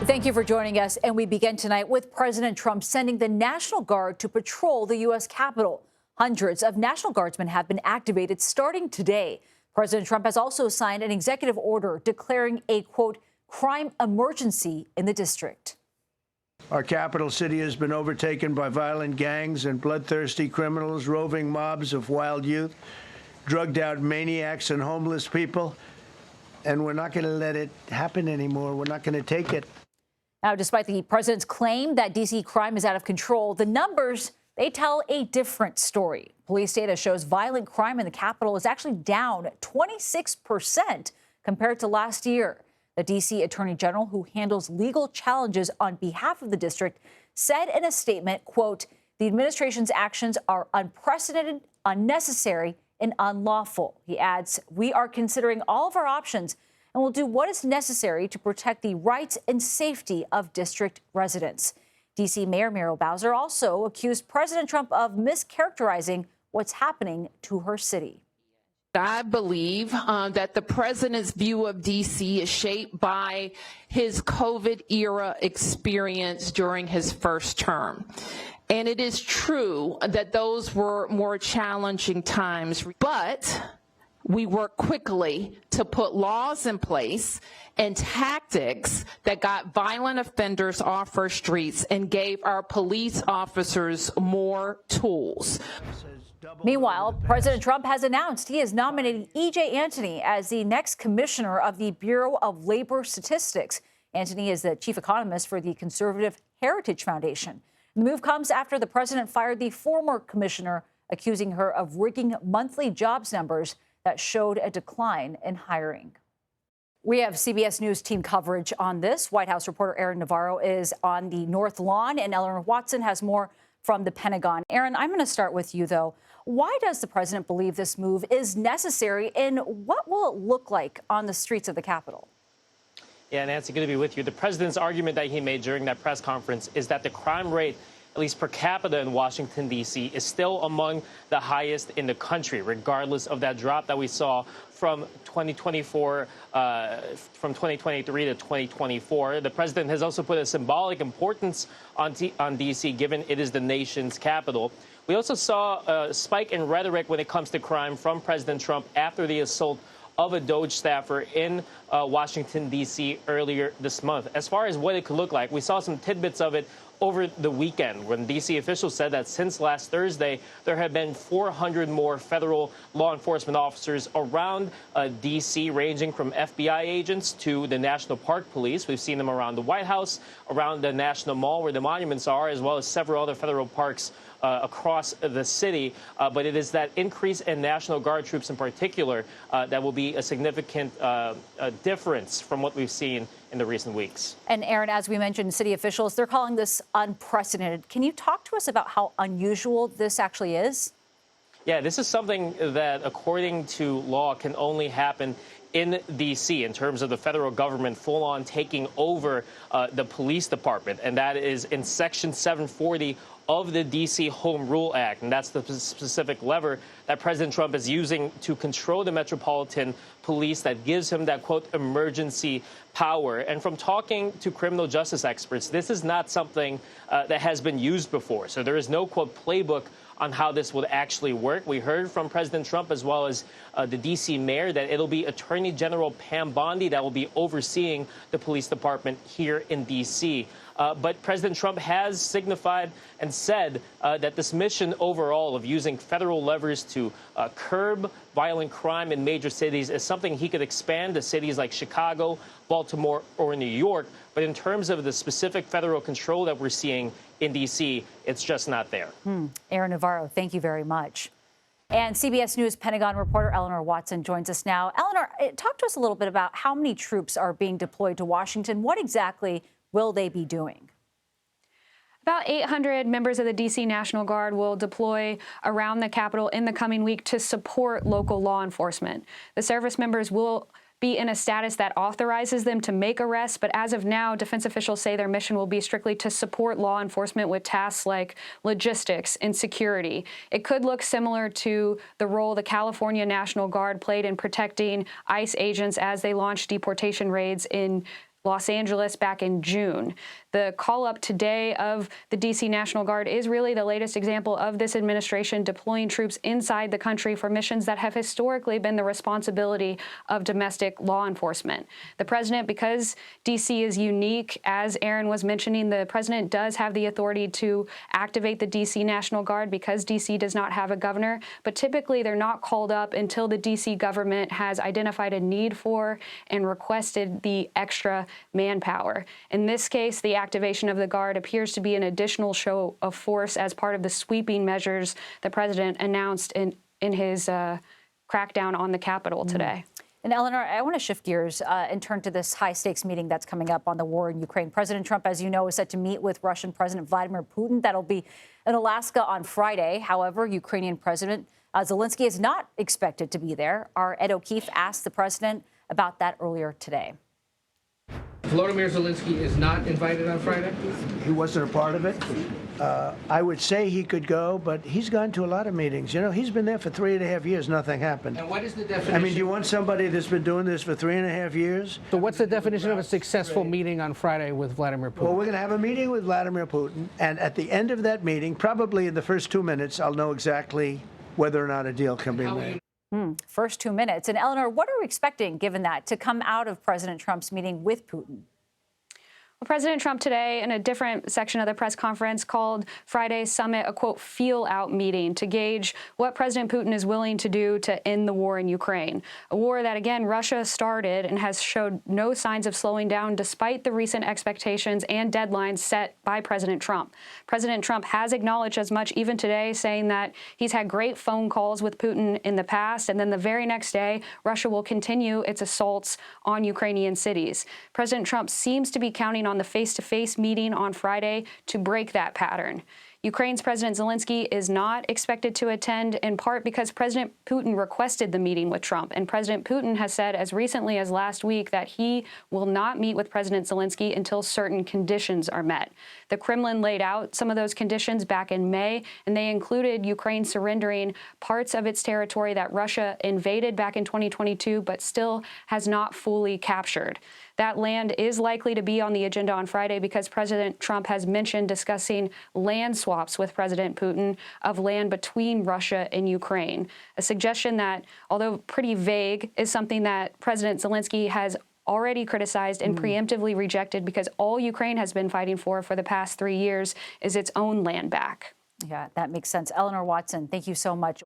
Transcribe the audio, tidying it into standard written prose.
Thank you for joining us. And we begin tonight with President Trump sending the National Guard to patrol the U.S. Capitol. Hundreds of National Guardsmen have been activated starting today. President Trump has also signed an executive order declaring a, quote, crime emergency in the district. Our capital city has been overtaken by violent gangs and bloodthirsty criminals, roving mobs of wild youth, drugged out maniacs and homeless people. And we're not going to let it happen anymore. We're not going to take it. Now, despite the president's claim that D.C. crime is out of control, the numbers, they tell a different story. Police data shows violent crime in the Capitol is actually down 26% compared to last year. The D.C. Attorney General, who handles legal challenges on behalf of the district, said in a statement, quote, the administration's actions are unprecedented, unnecessary, and unlawful. He adds, we are considering all of our options and will do what is necessary to protect the rights and safety of district residents. D.C. Mayor Muriel Bowser also accused President Trump of mischaracterizing what's happening to her city. I believe that the president's view of D.C. is shaped by his COVID-era experience during his first term. And it is true that those were more challenging times, but we worked quickly to put laws in place and tactics that got violent offenders off our streets and gave our police officers more tools. Meanwhile, President Trump has announced he is nominating E.J. Antony as the next commissioner of the Bureau of Labor Statistics. Antony is the chief economist for the conservative Heritage Foundation. The move comes after the president fired the former commissioner, accusing her of rigging monthly jobs numbers that showed a decline in hiring. We have CBS News team coverage on this. White House reporter Aaron Navarro is on the North Lawn, and Eleanor Watson has more from the Pentagon. Aaron, I'm going to start with you, though. Why does the president believe this move is necessary, and what will it look like on the streets of the Capitol? Yeah, Nancy, good to be with you. The president's argument that he made during that press conference is that the crime rate, at least per capita in Washington, D.C., is still among the highest in the country, regardless of that drop that we saw from 2024, from 2023 to 2024. The president has also put a symbolic importance on D.C., given it is the nation's capital. We also saw a spike in rhetoric when it comes to crime from President Trump after the assault of a DOJ staffer in Washington, D.C. earlier this month. As far as what it could look like, we saw some tidbits of it over the weekend when D.C. officials said that since last Thursday, there have been 400 more federal law enforcement officers around D.C., ranging from FBI agents to the National Park Police. We've seen them around the White House, around the National Mall where the monuments are, as well as several other federal parks across the city. But it is that increase in National Guard troops in particular that will be a significant difference from what we've seen in the recent weeks. And Aaron, as we mentioned, city officials, they're calling this unprecedented. Can you talk to us about how unusual this actually is? Yeah, this is something that, according to law, can only happen in D.C. in terms of the federal government full-on taking over the police department. And that is in Section 740 of the D.C. Home Rule Act. And that's the specific lever that President Trump is using to control the Metropolitan Police that gives him that, quote, emergency power. And from talking to criminal justice experts, this is not something that has been used before. So there is no, quote, playbook on how this would actually work. We heard from President Trump as well as the D.C. mayor that it'll be Attorney General Pam Bondi that will be overseeing the police department here in D.C. But President Trump has signified and said that this mission overall of using federal levers to curb violent crime in major cities is something he could expand to cities like Chicago, Baltimore, or New York. But in terms of the specific federal control that we're seeing in D.C., it's just not there. Aaron Navarro, thank you very much. And CBS News Pentagon reporter Eleanor Watson joins us now. Eleanor, talk to us a little bit about how many troops are being deployed to Washington. What exactly will they be doing? About 800 members of the D.C. National Guard will deploy around the Capitol in the coming week to support local law enforcement. The service members will be in a status that authorizes them to make arrests, but as of now, defense officials say their mission will be strictly to support law enforcement with tasks like logistics and security. It could look similar to the role the California National Guard played in protecting ICE agents as they launched deportation raids in Los Angeles back in June. The call up today of the D.C. National Guard is really the latest example of this administration deploying troops inside the country for missions that have historically been the responsibility of domestic law enforcement. The president, because D.C. is unique, as Aaron was mentioning, the president does have the authority to activate the D.C. National Guard because D.C. does not have a governor, but typically they're not called up until the D.C. government has identified a need for and requested the extra manpower. In this case, the activation of the Guard appears to be an additional show of force as part of the sweeping measures the president announced in his crackdown on the Capitol today. And Eleanor, I want to shift gears and turn to this high-stakes meeting that's coming up on the war in Ukraine. President Trump, as you know, is set to meet with Russian President Vladimir Putin. That'll be in Alaska on Friday. However, Ukrainian President Zelensky is not expected to be there. Our Ed O'Keefe asked the president about that earlier today. Volodymyr Zelensky is not invited on Friday? He wasn't a part of it. I would say he could go, but he's gone to a lot of meetings. You know, he's been there for 3.5 years. Nothing happened. And what is the definition? I mean, do you want somebody that's been doing this for 3.5 years? So what's the definition of a successful meeting on Friday with Vladimir Putin? Well, we're going to have a meeting with Vladimir Putin, and at the end of that meeting, probably in the first 2 minutes, I'll know exactly whether or not a deal can be made. First 2 minutes. And Eleanor, what are we expecting, given that, to come out of President Trump's meeting with Putin? Well, President Trump today, in a different section of the press conference, called Friday's summit a, quote, feel-out meeting to gauge what President Putin is willing to do to end the war in Ukraine. A war that, again, Russia started and has showed no signs of slowing down despite the recent expectations and deadlines set by President Trump. President Trump has acknowledged as much even today, saying that he's had great phone calls with Putin in the past, and then the very next day, Russia will continue its assaults on Ukrainian cities. President Trump seems to be counting on the face-to-face meeting on Friday to break that pattern. Ukraine's President Zelensky is not expected to attend, in part because President Putin requested the meeting with Trump. And President Putin has said as recently as last week that he will not meet with President Zelensky until certain conditions are met. The Kremlin laid out some of those conditions back in May, and they included Ukraine surrendering parts of its territory that Russia invaded back in 2022, but still has not fully captured. That land is likely to be on the agenda on Friday because President Trump has mentioned discussing land swaps with President Putin of land between Russia and Ukraine, a suggestion that, although pretty vague, is something that President Zelensky has already criticized and preemptively rejected because all Ukraine has been fighting for the past 3 years is its own land back. Yeah, that makes sense. Eleanor Watson, thank you so much.